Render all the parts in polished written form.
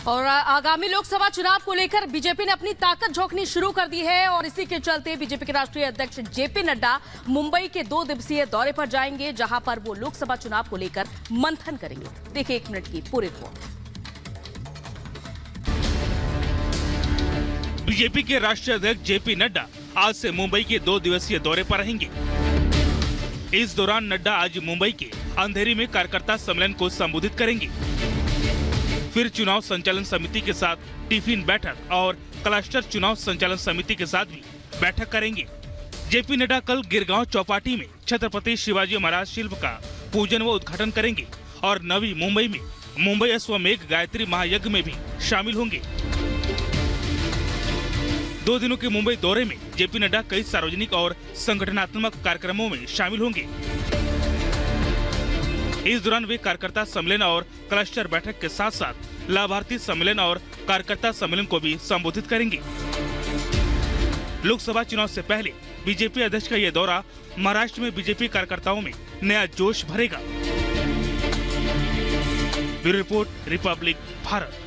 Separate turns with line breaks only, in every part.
और आगामी लोकसभा चुनाव को लेकर बीजेपी ने अपनी ताकत झोंकनी शुरू कर दी है और इसी के चलते बीजेपी के राष्ट्रीय अध्यक्ष जेपी नड्डा मुंबई के 2 दिवसीय दौरे पर जाएंगे, जहां पर वो लोकसभा चुनाव को लेकर मंथन करेंगे। देखिए 1 मिनट की पूरी रिपोर्ट।
बीजेपी के राष्ट्रीय अध्यक्ष जेपी नड्डा आज से मुंबई के 2 दिवसीय दौरे पर रहेंगे। इस दौरान नड्डा आज मुंबई के अंधेरी में कार्यकर्ता सम्मेलन को संबोधित करेंगे। फिर चुनाव संचालन समिति के साथ टिफिन बैठक और क्लस्टर चुनाव संचालन समिति के साथ भी बैठक करेंगे। जेपी नड्डा कल गिरगांव चौपाटी में छत्रपति शिवाजी महाराज शिल्प का पूजन व उद्घाटन करेंगे और नवी मुंबई में मुंबई अश्वमेघ गायत्री महायज्ञ में भी शामिल होंगे। 2 दिनों के मुंबई दौरे में जेपी नड्डा कई सार्वजनिक और संगठनात्मक कार्यक्रमों में शामिल होंगे। इस दौरान वे कार्यकर्ता सम्मेलन और क्लस्टर बैठक के साथ साथ लाभार्थी सम्मेलन और कार्यकर्ता सम्मेलन को भी संबोधित करेंगे। लोकसभा चुनाव से पहले बीजेपी अध्यक्ष का यह दौरा महाराष्ट्र में बीजेपी कार्यकर्ताओं में नया जोश भरेगा। Bureau report, Republic Bharat.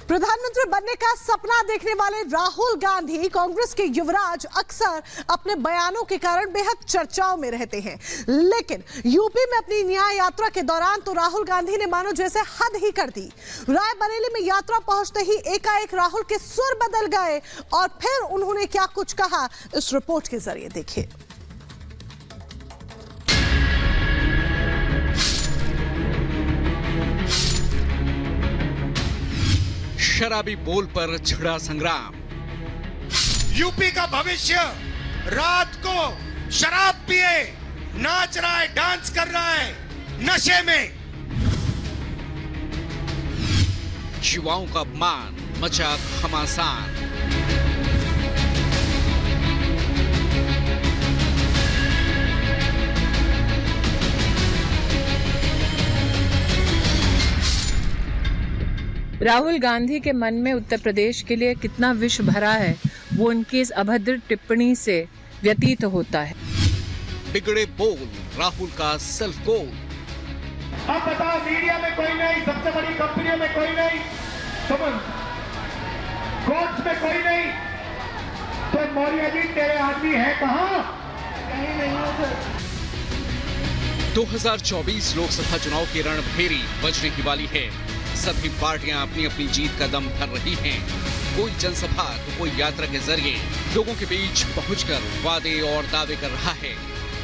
प्रधानमंत्री बनने का सपना देखने वाले राहुल गांधी कांग्रेस के युवराज अक्सर अपने बयानों के कारण बेहद चर्चाओं में रहते हैं, लेकिन यूपी में अपनी न्याय यात्रा के दौरान तो राहुल गांधी ने मानो जैसे हद ही कर दी। रायबरेली में यात्रा पहुंचते ही एकाएक राहुल के सुर बदल गए और फिर उन्होंने क्या कुछ कहा, इस रिपोर्ट के जरिए देखिए।
शराबी बोल पर छिड़ा संग्राम।
यूपी का भविष्य रात को शराब पिए नाच रहा है, डांस कर रहा है नशे में।
युवाओं का अपमान, मचा घमासान।
राहुल गांधी के मन में उत्तर प्रदेश के लिए कितना विष भरा है, वो उनकी इस अभद्र टिप्पणी से व्यतीत होता है।
बिगड़े बोल, राहुल का सेल्फ गोल।
अब बताओ, मीडिया में कोई नहीं, सबसे बड़ी कंपनियों में कोई नहीं, कोर्ट्स में कोई नहीं, तो मौर्य जी तेरे आदमी है कहां? कहीं नहीं।
2024 लोकसभा चुनाव की रणभेरी बजने की वाली है। सभी पार्टियां अपनी अपनी जीत का दम भर रही हैं। कोई जनसभा तो कोई यात्रा के जरिए लोगों के बीच पहुंचकर वादे और दावे कर रहा है।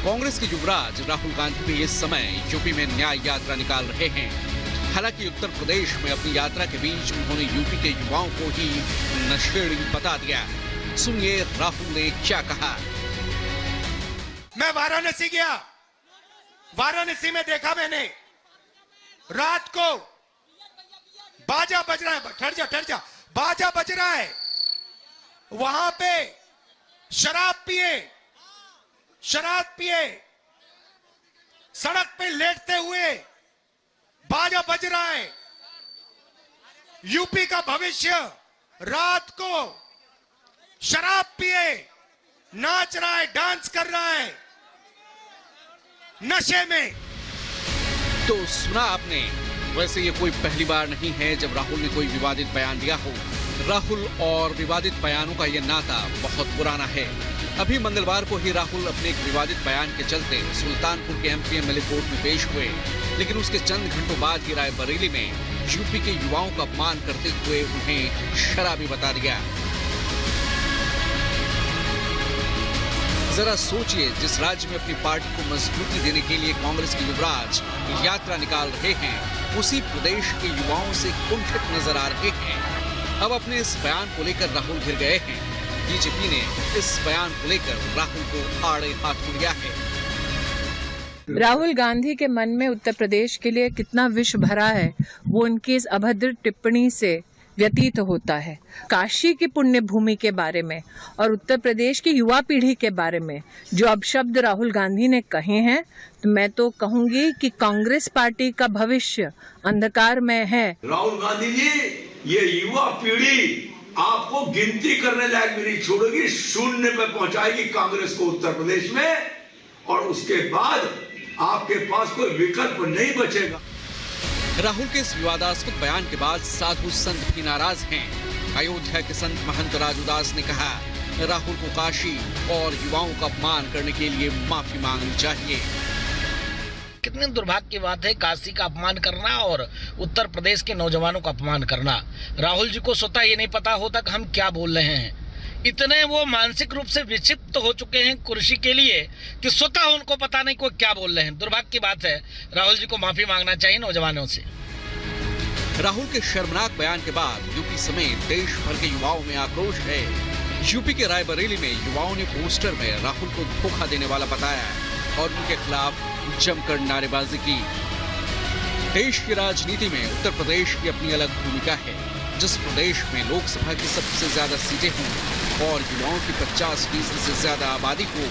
कांग्रेस के युवराज राहुल गांधी भी इस समय यूपी में न्याय यात्रा निकाल रहे हैं। हालांकि उत्तर प्रदेश में अपनी यात्रा के बीच उन्होंने यूपी के युवाओं को ही नशेड़ी बता दिया। सुनिए राहुल ने क्या कहा।
मैं वाराणसी गया, वाराणसी में देखा मैंने रात को बाजा बज रहा है, ठहर जा, बाजा बज रहा है, वहां पे शराब पिए सड़क पे लेटते हुए बाजा बज रहा है। यूपी का भविष्य रात को शराब पिए नाच रहा है, डांस कर रहा है नशे में।
तो सुना आपने। वैसे ये कोई पहली बार नहीं है जब राहुल ने कोई विवादित बयान दिया हो। राहुल और विवादित बयानों का ये नाता बहुत पुराना है। अभी मंगलवार को ही राहुल अपने एक विवादित बयान के चलते सुल्तानपुर के एमपीएमएलए कोर्ट में पेश हुए, लेकिन उसके चंद घंटों बाद ही रायबरेली में यूपी के युवाओं का अपमान करते हुए उन्हें शराबी बता दिया। जरा सोचिए, जिस राज्य में अपनी पार्टी को मजबूती देने के लिए कांग्रेस के युवराज यात्रा निकाल रहे हैं, उसी प्रदेश के युवाओं से कुंठित नजर आ रहे हैं। अब अपने इस बयान को लेकर राहुल घिर गए हैं। बीजेपी ने इस बयान को लेकर राहुल को आड़े हाथ लिया है।
राहुल गांधी के मन में उत्तर प्रदेश के लिए कितना विष भरा है, वो उनकी इस अभद्र टिप्पणी से व्यतीत होता है। काशी की पुण्य भूमि के बारे में और उत्तर प्रदेश की युवा पीढ़ी के बारे में जो अपशब्द राहुल गांधी ने कहे हैं, तो मैं तो कहूंगी कि कांग्रेस पार्टी का भविष्य अंधकार में है।
राहुल गांधी जी, ये युवा पीढ़ी आपको गिनती करने लायक भी नहीं छोड़ेगी, शून्य पे पहुंचाएगी कांग्रेस को उत्तर प्रदेश में, और उसके बाद आपके पास कोई विकल्प नहीं बचेगा।
राहुल के इस विवादास्पद बयान के बाद साधु संत भी नाराज हैं। अयोध्या के संत महंत राजूदास ने कहा, राहुल को काशी और युवाओं का अपमान करने के लिए माफी मांगनी चाहिए।
कितनी दुर्भाग्य की बात है काशी का अपमान करना और उत्तर प्रदेश के नौजवानों का अपमान करना। राहुल जी को स्वतः ये नहीं पता होता कि हम क्या बोल रहे हैं। इतने वो मानसिक रूप से विक्षिप्त हो चुके हैं कुर्सी के लिए कि स्वतः उनको पता नहीं को क्या बोल रहे हैं। दुर्भाग्य की बात है। राहुल जी को माफी मांगना चाहिए नौजवानों से।
राहुल के शर्मनाक बयान के बाद यूपी समेत देश भर के युवाओं में आक्रोश है। यूपी के रायबरेली में युवाओं ने पोस्टर में राहुल को धोखा देने वाला बताया और उनके खिलाफ जमकर नारेबाजी की। देश की राजनीति में उत्तर प्रदेश की अपनी अलग भूमिका है। जिस प्रदेश में लोकसभा की सबसे ज्यादा सीटें हों और युवाओं की 50% से ज्यादा आबादी हो,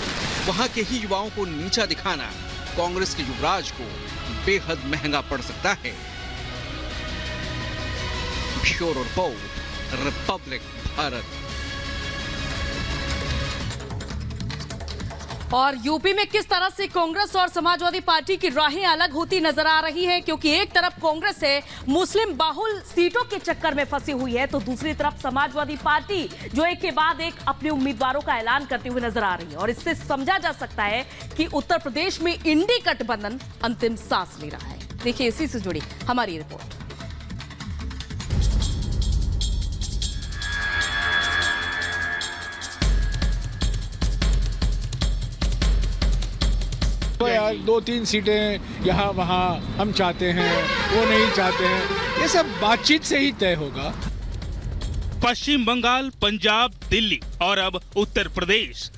वहां के ही युवाओं को नीचा दिखाना कांग्रेस के युवराज को बेहद महंगा पड़ सकता है। Bureau report, Republic Bharat.
और यूपी में किस तरह से कांग्रेस और समाजवादी पार्टी की राहें अलग होती नजर आ रही है, क्योंकि एक तरफ कांग्रेस है मुस्लिम बाहुल सीटों के चक्कर में फंसी हुई है, तो दूसरी तरफ समाजवादी पार्टी जो एक के बाद एक अपने उम्मीदवारों का ऐलान करते हुए नजर आ रही है। और इससे समझा जा सकता है कि उत्तर प्रदेश में इंडी गठबंधन अंतिम सांस ले रहा है। देखिए इसी से जुड़ी हमारी रिपोर्ट।
तो यार 2-3 सीटें यहाँ वहाँ हम चाहते हैं, वो नहीं चाहते हैं, ये सब बातचीत से ही तय होगा।
पश्चिम बंगाल, पंजाब, दिल्ली और अब उत्तर प्रदेश,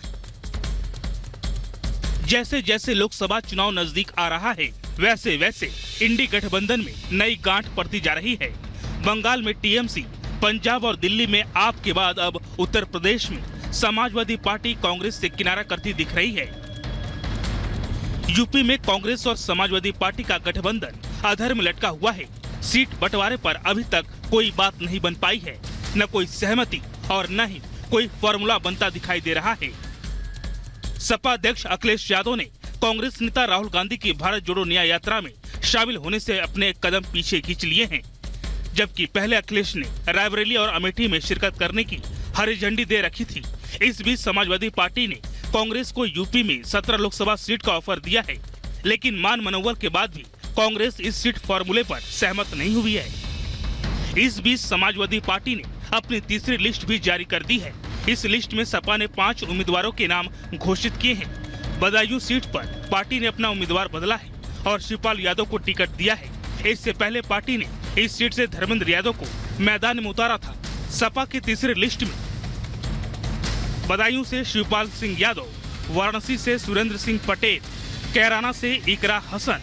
जैसे जैसे लोकसभा चुनाव नजदीक आ रहा है वैसे वैसे इंडी गठबंधन में नई गांठ पड़ती जा रही है। बंगाल में टीएमसी, पंजाब और दिल्ली में आप के बाद अब उत्तर प्रदेश में समाजवादी पार्टी कांग्रेस से किनारा करती दिख रही है। यूपी में कांग्रेस और समाजवादी पार्टी का गठबंधन अधर में लटका हुआ है। सीट बंटवारे पर अभी तक कोई बात नहीं बन पाई है, न कोई सहमति और न ही कोई फॉर्मूला बनता दिखाई दे रहा है। सपा अध्यक्ष अखिलेश यादव ने कांग्रेस नेता राहुल गांधी की भारत जोड़ो न्याय यात्रा में शामिल होने से अपने कदम पीछे खींच लिए हैं, जबकि पहले अखिलेश ने रायबरेली और अमेठी में शिरकत करने की हरी झंडी दे रखी थी। इस बीच समाजवादी पार्टी ने कांग्रेस को यूपी में 17 लोकसभा सीट का ऑफर दिया है, लेकिन मान मनोबल के बाद भी कांग्रेस इस सीट फॉर्मूले पर सहमत नहीं हुई है। इस बीच समाजवादी पार्टी ने अपनी तीसरी लिस्ट भी जारी कर दी है। इस लिस्ट में सपा ने 5 उम्मीदवारों के नाम घोषित किए हैं। बदायूं सीट पर पार्टी ने अपना उम्मीदवार बदला है और शिवपाल यादव को टिकट दिया है। इससे पहले पार्टी ने इस सीट से धर्मेंद्र यादव को मैदान में उतारा था। सपा की तीसरी लिस्ट में बदायूं से शिवपाल सिंह यादव, वाराणसी से सुरेंद्र सिंह पटेल, कैराना से इकरा हसन,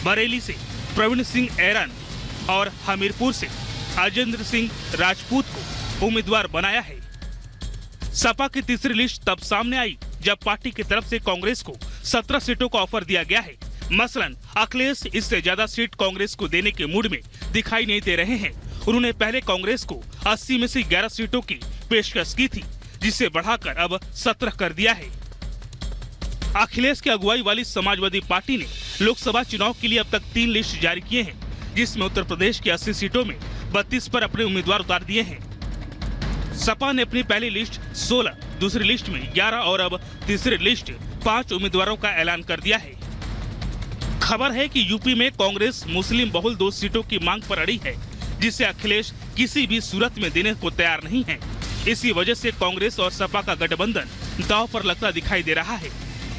बरेली से प्रवीण सिंह ऐरन और हमीरपुर से अजेंद्र सिंह राजपूत को उम्मीदवार बनाया है। सपा की तीसरी लिस्ट तब सामने आई जब पार्टी की तरफ से कांग्रेस को 17 सीटों का ऑफर दिया गया है। मसलन अखिलेश इससे ज्यादा सीट कांग्रेस को देने के मूड में दिखाई नहीं दे रहे हैं। उन्होंने पहले कांग्रेस को 80 में से 11 सीटों की पेशकश की थी, जिसे बढ़ाकर अब 17 कर दिया है। अखिलेश की अगुवाई वाली समाजवादी पार्टी ने लोकसभा चुनाव के लिए अब तक 3 लिस्ट जारी किए हैं, जिसमें उत्तर प्रदेश की 80 सीटों में 32 पर अपने उम्मीदवार उतार दिए हैं। सपा ने अपनी पहली लिस्ट 16, दूसरी लिस्ट में 11 और अब तीसरी लिस्ट 5 उम्मीदवारों का ऐलान कर दिया है। खबर है कि यूपी में कांग्रेस मुस्लिम बहुल 2 सीटों की मांग पर अड़ी है, जिसे अखिलेश किसी भी सूरत में देने को तैयार नहीं है। इसी वजह से कांग्रेस और सपा का गठबंधन दांव पर लगता दिखाई दे रहा है।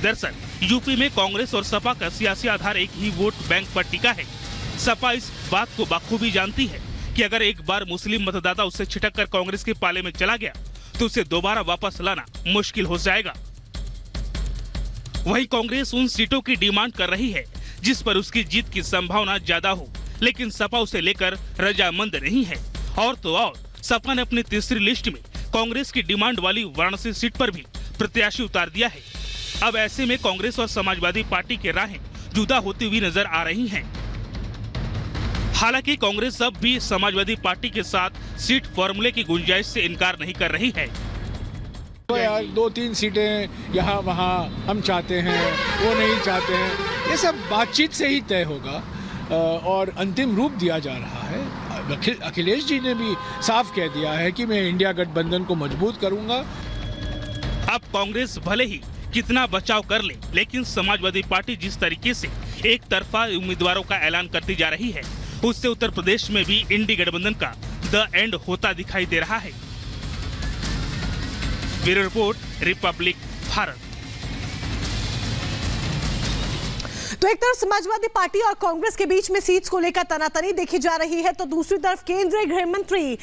दरअसल यूपी में कांग्रेस और सपा का सियासी आधार एक ही वोट बैंक पर टिका है। सपा इस बात को बखूबी जानती है कि अगर एक बार मुस्लिम मतदाता उससे छिटककर कांग्रेस के पाले में चला गया तो उसे दोबारा वापस लाना मुश्किल हो जाएगा। वहीं कांग्रेस उन सीटों की डिमांड कर रही है जिस पर उसकी जीत की संभावना ज्यादा हो, लेकिन सपा उसे लेकर रजामंद नहीं है। और तो और सपा ने अपनी तीसरी लिस्ट में कांग्रेस की डिमांड वाली वाराणसी सीट पर भी प्रत्याशी उतार दिया है। अब ऐसे में कांग्रेस और समाजवादी पार्टी की राहें जुदा होती हुई नजर आ रही हैं। हालांकि कांग्रेस अब भी समाजवादी पार्टी के साथ सीट फॉर्मूले की गुंजाइश से इनकार नहीं कर रही है।
तो यार 2-3 सीटें यहाँ वहाँ हम चाहते हैं, वो नहीं चाहते हैं, ये सब बातचीत से ही तय होगा। और अंतिम रूप दिया जा रहा है। अखिलेश जी ने भी साफ कह दिया है कि मैं इंडिया गठबंधन को मजबूत करूंगा।
अब कांग्रेस भले ही कितना बचाव कर ले, लेकिन समाजवादी पार्टी जिस तरीके से एक तरफा उम्मीदवारों का ऐलान करती जा रही है, उससे उत्तर प्रदेश में भी इंडी गठबंधन का द एंड होता दिखाई दे रहा है। Bureau report, Republic Bharat.
तो एक तरफ समाजवादी पार्टी और कांग्रेस के बीच में सीट्स को लेकर तनातनी देखी जा रही है, तो दूसरी तरफ केंद्रीय गृह मंत्री